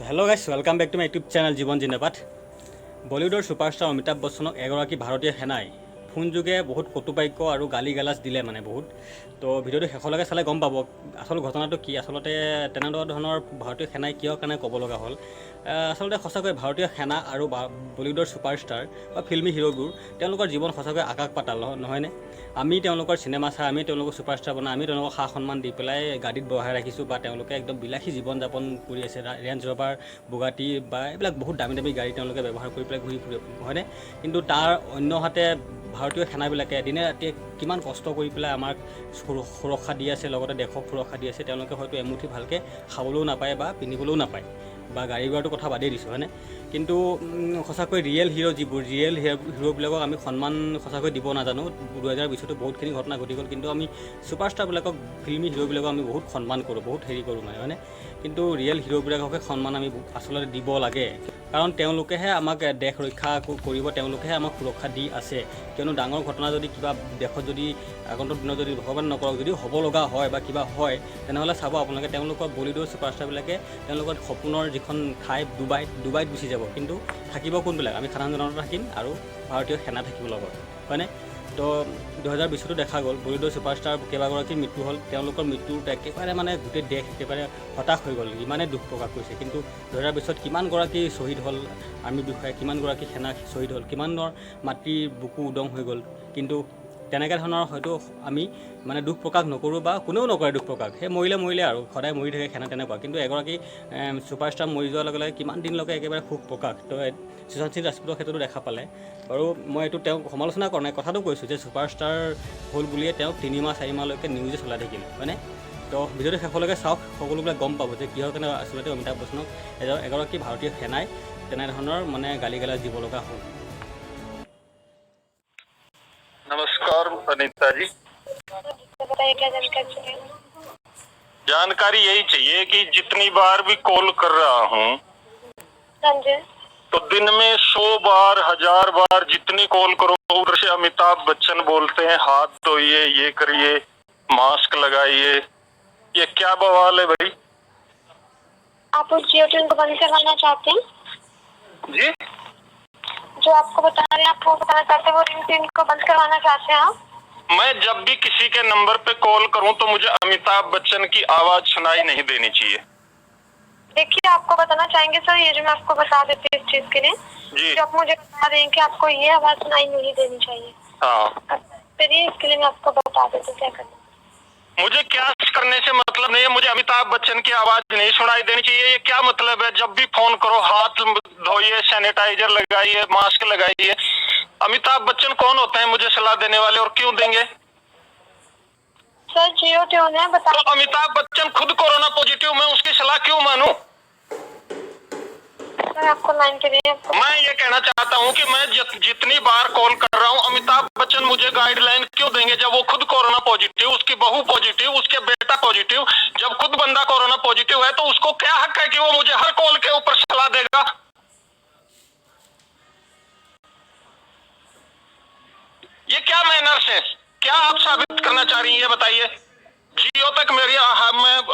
Hello' guys, welcome back to my YouTube channel জীৱন জিন্দাবাদ। বলিউডৰ ছুপাৰষ্টাৰ অমিতাভ বচ্চনক এগৰাকী ভাৰতীয় সেনাই ফোনযোগে বহুত কটুবাক্য আৰু গালি গালাজ দিলে বহুত। তো ভিডিঅ'টো শেষলৈকে চালে গম পাব আচল ঘটনাটো কি। আচলতে তেনেকুৱা ধৰণৰ ভাৰতীয় সেনাই কিহৰ কাৰণে ক'ব লগা হ'ল। আচলতে সঁচাকৈ ভাৰতীয় সেনা আৰু বলিউডৰ ছুপাৰষ্টাৰ বা ফিল্মি হিৰোবোৰ তেওঁলোকৰ জীৱন সঁচাকৈ আকাশ পাতাল নহয়নে। আমি তেওঁলোকৰ চিনেমা চাই, আমি তেওঁলোকৰ ছুপাৰষ্টাৰ বনাই, আমি তেওঁলোকক সা সন্মান দি পেলাই গাড়ীত বহাই ৰাখিছোঁ বা তেওঁলোকে একদম বিলাসী জীৱন যাপন কৰি আছে। ৰেঞ্জ ৰভাৰ, বুগাটি বা এইবিলাক বহুত দামী দামী গাড়ী তেওঁলোকে ব্যৱহাৰ কৰি পেলাই ঘূৰি ফুৰে হয়নে। কিন্তু তাৰ অন্যহাতে ভাৰতীয় সেনাবিলাকে দিনে ৰাতিয়ে কিমান কষ্ট কৰি পেলাই আমাক সুৰক্ষা দি আছে, লগতে দেশক সুৰক্ষা দি আছে। তেওঁলোকে হয়তো এমুঠি ভালকৈ খাবলৈও নাপায় বা পিন্ধিবলৈও নাপায়, বা গাড়ী ঘোঁৰাটোৰ কথা বাদেই দিছোঁ হয়নে। কিন্তু সঁচাকৈ ৰিয়েল হিৰোবিলাকক আমি সন্মান সঁচাকৈ দিব নাজানো। 2020তো বহুতখিনি ঘটনা ঘটি গ'ল, কিন্তু আমি ছুপাৰষ্টাৰবিলাকক, ফিল্মি হিৰোবিলাকক আমি বহুত সন্মান কৰোঁ, বহুত হেৰি কৰোঁ হয়নে। কিন্তু ৰিয়েল হিৰোবিলাককে সন্মান আমি আচলতে দিব লাগে, কাৰণ তেওঁলোকেহে আমাক দেশ ৰক্ষা কৰিব, তেওঁলোকেহে আমাক সুৰক্ষা দি আছে। কিয়নো ডাঙৰ ঘটনা যদি কিবা দেশত যদি আগন্তুক দিনত যদি ভগৱান নকৰক যদি হ'ব লগা হয় বা কিবা হয়, তেনেহ'লে চাব আপোনালোকে তেওঁলোকৰ বলিউডৰ ছুপাৰষ্টাৰবিলাকে তেওঁলোকৰ সপোনৰ যিখন ঠাই ডুবাইত গুচি যাব। কিন্তু থাকিব কোনবিলাক? আমি সাধাৰণ জনতা থাকিম আৰু ভাৰতীয় সেনা থাকিব লগত হয়নে। তো 2020তো দেখা গ'ল বলিউডৰ ছুপাৰষ্টাৰ কেইবাগৰাকীৰ মৃত্যু হ'ল। তেওঁলোকৰ মৃত্যুত একেবাৰে গোটেই দেশ একেবাৰে হতাশ হৈ গ'ল, ইমানেই দুখ প্ৰকাশ কৰিছে। কিন্তু 2020ত কিমানগৰাকী শ্বহীদ হ'ল আৰ্মি বিষয়া, কিমানগৰাকী সেনা শ্বহীদ হ'ল, কিমানৰ মাতৃৰ বুকু উদং হৈ গ'ল। কিন্তু তেনেকৈ ধৰণৰ হয়তো আমি দুখ প্ৰকাশ নকৰোঁ বা কোনেও নকৰে দুখ প্ৰকাশ। সেই মৰিলে আৰু সদায় মৰি থাকে সেনা তেনেকুৱা। কিন্তু এগৰাকী ছুপাৰষ্টাৰ মৰি যোৱাৰ লগে লগে কিমান দিনলৈকে একেবাৰে শোক প্ৰকাশ। তো সুশান্ত সিং ৰাজপুতৰ ক্ষেত্ৰতো দেখা পালে বাৰু। মই এইটো তেওঁক সমালোচনা কৰা নাই, কথাটো কৈছোঁ যে ছুপাৰষ্টাৰ হ'ল বুলিয়ে তেওঁক 3 মাহ 4 মাহলৈকে নিউজে চলাই থাকিলে হয়নে। তো ভিডিঅ'টো শেষলৈকে চাওক, সকলোবিলাক গম পাব যে কিহৰ কাৰণে আচলতে অমিতাভ বচ্চনক এগৰাকী ভাৰতীয় সেনাই তেনেধৰণৰ গালি গালাজ দিব লগা হ'ল। नमस्कार अनीता जी, बताइए क्या जानकारी चाहिए। जानकारी यही चाहिए कि जितनी बार भी कॉल कर रहा हूँ हाँ जी। तो दिन में 100 बार 1000 बार जितनी कॉल करो उधर से अमिताभ बच्चन बोलते हैं हाथ धोइए, ये करिए, मास्क लगाइए। ये क्या बवाल है भाई आप उस जियो ट्यून को बंद करवाना चाहते हैं? जी? जो आपको बता रहे हैं, आप वो बताना चाहते हैं, वो रिंग ट्यून को बंद करवाना चाहते हैं आप? मैं जब भी किसी के नंबर पे कॉल करूं तो मुझे अमिताभ बच्चन की आवाज सुनाई नहीं देनी चाहिए। देखिए, आपको बताना चाहेंगे सर, ये जो मैं आपको बता देती हूँ इस चीज के लिए, जी जो आप मुझे बता रहे हैं कि आपको ये आवाज सुनाई नहीं देनी चाहिए। हाँ, चलिए इसके लिए मैं आपको बता देती हूँ क्या करना। मुझे क्या करने से मतलब नहीं है। मुझे अमिताभ बच्चन की आवाज नहीं सुनाई देनी चाहिए। ये क्या मतलब है? जब भी फोन करो हाथ धोइए, सैनिटाइजर लगाइए, मास्क लगाइए। अमिताभ बच्चन कौन होते हैं मुझे सलाह देने वाले, और क्यों देंगे? सर जियो ट्यून है, बता। तो अमिताभ बच्चन खुद कोरोना पॉजिटिव, मैं उसकी सलाह क्यों मानूं? सर आपको लाइन के लिए मैं ये कहना चाहता हूँ कि मैं जितनी बार कॉल कर रहा हूँ अमिताभ बच्चन मुझे गाइडलाइन क्यों देंगे, जब वो खुद कोरोना पॉजिटिव, उसकी बहू पॉजिटिव, उसके बेटा पॉजिटिव। जब खुद बंदा कोरोना पॉजिटिव है तो उसको क्या हक है कि वो मुझे हर कॉल के ऊपर सलाह देगा? ये क्या मैनर्स है? क्या आप साबित करना चाह रही हैं, ये बताइए। जियो तक मैं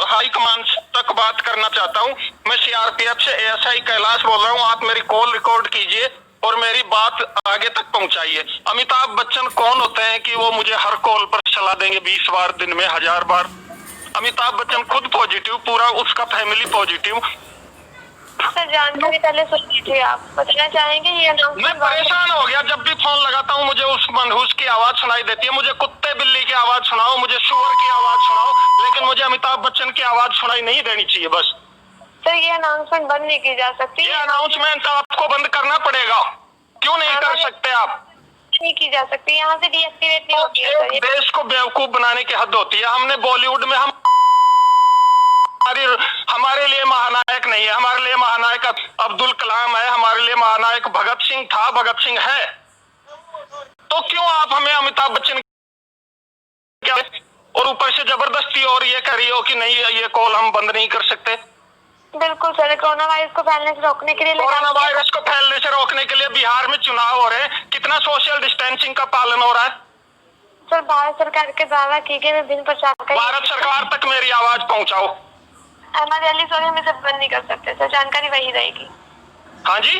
हाई कमांड तक बात करना चाहता हूँ। मैं सीआरपीएफ से एएसआई कैलाश बोल रहा हूँ। आप मेरी कॉल रिकॉर्ड कीजिए और मेरी बात आगे तक पहुंचाइए। अमिताभ बच्चन कौन होते हैं कि वो मुझे हर कॉल पर सलाह देंगे 20 बार, दिन में 1000 बार? अमिताभ बच्चन खुद पॉजिटिव, पूरा उसका फैमिली पॉजिटिव। सर जानकारी पहले सुन लीजिए, आप बताना चाहेंगे ये मैं परेशान हो गया, जब भी फोन लगाता हूँ मुझे उस मनहूस की आवाज सुनाई देती है। मुझे कुत्ते बिल्ली की आवाज सुनाओ, मुझे सुअर की आवाज सुनाओ, लेकिन मुझे अमिताभ बच्चन की आवाज सुनाई नहीं देनी चाहिए बस। सर ये अनाउंसमेंट बंद नहीं की जा सकती। ये अनाउंसमेंट आपको बंद करना पड़ेगा। क्यों नहीं कर सकते आप? नहीं की जा सकती, यहाँ से डीएक्टिवेट नहीं होती है सर। एक देश को बेवकूफ बनाने की हद होती है। हमने बॉलीवुड में हमारे लिए महानायक नहीं है। हमारे लिए महानायक अब्दुल कलाम है, हमारे लिए महानायक भगत सिंह था, भगत सिंह है। तो क्यों आप हमें अमिताभ बच्चन और ऊपर से जबरदस्ती और ये करी हो कि नहीं ये कॉल हम बंद नहीं कर सकते? बिल्कुल सर, कोरोना वायरस को फैलने से रोकने के लिए कोरोना वायरस को फैलने से रोकने के लिए बिहार में चुनाव हो रहे हैं, कितना सोशल डिस्टेंसिंग का पालन हो रहा है? सर भारत सरकार के द्वारा की गई विभिन्न प्रचार का भारत सरकार तक मेरी आवाज पहुंचाओ। हमारे अली सॉरी हम इसे बंद नहीं कर सकते सर, जानकारी वही रहेगी। हाँ जी,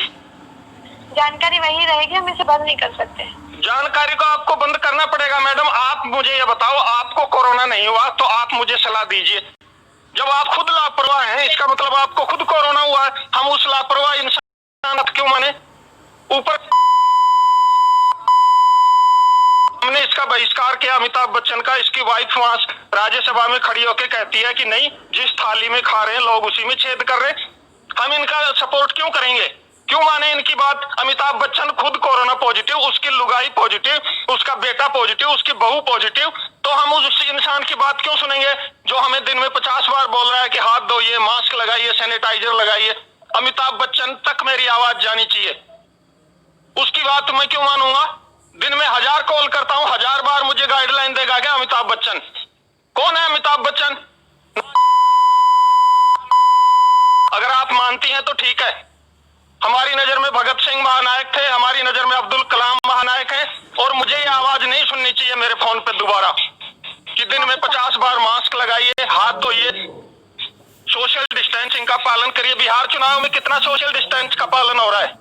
जानकारी वही रहेगी, हम इसे बंद नहीं कर सकते। जानकारी को आपको बंद करना पड़ेगा मैडम। आप मुझे ये बताओ, आपको कोरोना नहीं हुआ तो आप मुझे सलाह दीजिए। जब आप खुद लापरवाह हैं, इसका मतलब आपको खुद कोरोना हुआ है। हम उस लापरवाह इंसान क्यों माने? ऊपर हमने इसका बहिष्कार किया अमिताभ बच्चन का। इसकी वाइफ वहां राज्यसभा में खड़ी होकर कहती है कि नहीं, जिस थाली में खा रहे हैं लोग उसी में छेद कर रहे हैं। हम इनका सपोर्ट क्यों करेंगे? क्यों माने इनकी बात? अमिताभ बच्चन खुद कोरोना पॉजिटिव, उसकी लुगाई पॉजिटिव, उसका बेटा पॉजिटिव, उसकी बहू पॉजिटिव, तो हम उस इंसान की बात क्यों सुनेंगे जो हमें दिन में 50 बार बोल रहा है कि हाथ धोइए, मास्क लगाइए, सैनिटाइजर लगाइए। अमिताभ बच्चन तक मेरी आवाज जानी चाहिए, उसकी बात मैं क्यों मानूंगा? दिन में 1000 कॉल करता हूं, 1000 बार मुझे गाइडलाइन देगा क्या अमिताभ बच्चन? कौन है अमिताभ बच्चन? अगर आप मानती हैं तो ठीक है। हमारी नजर में भगत सिंह महानायक थे, हमारी नजर में अब्दुल कलाम महानायक है, और मुझे ये आवाज नहीं सुननी चाहिए मेरे फोन पे दोबारा कि दिन में 50 बार मास्क लगाइए, हाथ धोइए, सोशल डिस्टेंसिंग का पालन करिए। बिहार चुनाव में कितना सोशल डिस्टेंस का पालन हो रहा है?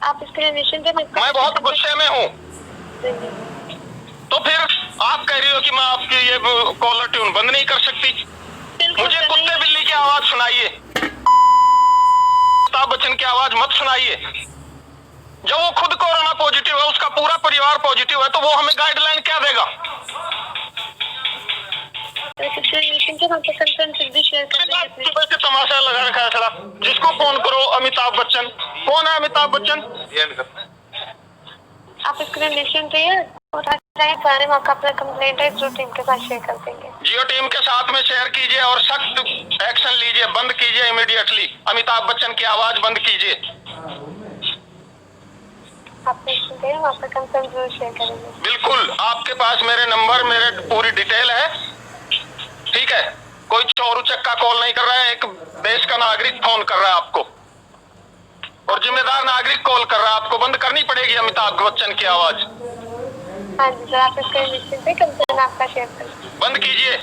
आप इसके लिए निश्चिंत हैं। मैं बहुत गुस्से में हूँ। तो फिर आप कह रही हो कि मैं आपकी ये कॉलर ट्यून बंद नहीं कर सकती? मुझे कुत्ते बिल्ली की आवाज सुनाइए, अमिताभ बच्चन की आवाज मत सुनाइए। जब वो खुद कोरोना पॉजिटिव है, उसका पूरा परिवार पॉजिटिव है, तो वो हमें गाइडलाइन क्या देगा? तमाशा लगा रखा है साला। जिसको फोन करो अमिताभ बच्चन। कौन है अमिताभ बच्चन? आप इसके लिए निश्चिंत रहिए, सारे मौका अपना कंप्लेंट है जियो टीम के साथ शेयर कर देंगे। जियो टीम के साथ में शेयर कीजिए और सख्त एक्शन लीजिए, बंद कीजिए इमीडिएटली। अमिताभ बच्चन की आवाज बंद कीजिए। आप निश्चिंत रहिए, हम आपका कंसर्न जरूर शेयर करेंगे। बिल्कुल, आपके पास मेरे नंबर, मेरे पूरी डिटेल है, ठीक है? कोई चोर उचक्का कॉल नहीं कर रहा है, एक देश का नागरिक फोन कर रहा है आपको, और जिम्मेदार नागरिक कॉल कर रहा है। आपको बंद करनी पड़ेगी अमिताभ बच्चन की आवाज। हाँ जी सर, आप इसके लिए निश्चिंत है, कंसर्न आपका शेयर करें। बंद कीजिए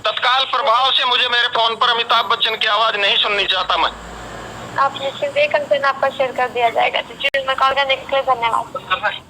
तत्काल प्रभाव से। मुझे मेरे फोन पर अमिताभ बच्चन की आवाज नहीं सुननी चाहता मैं। आप निश्चिंत है, कंसर्न आपका शेयर कर दिया जाएगा। जी मैं कॉल करने के लिए धन्यवाद।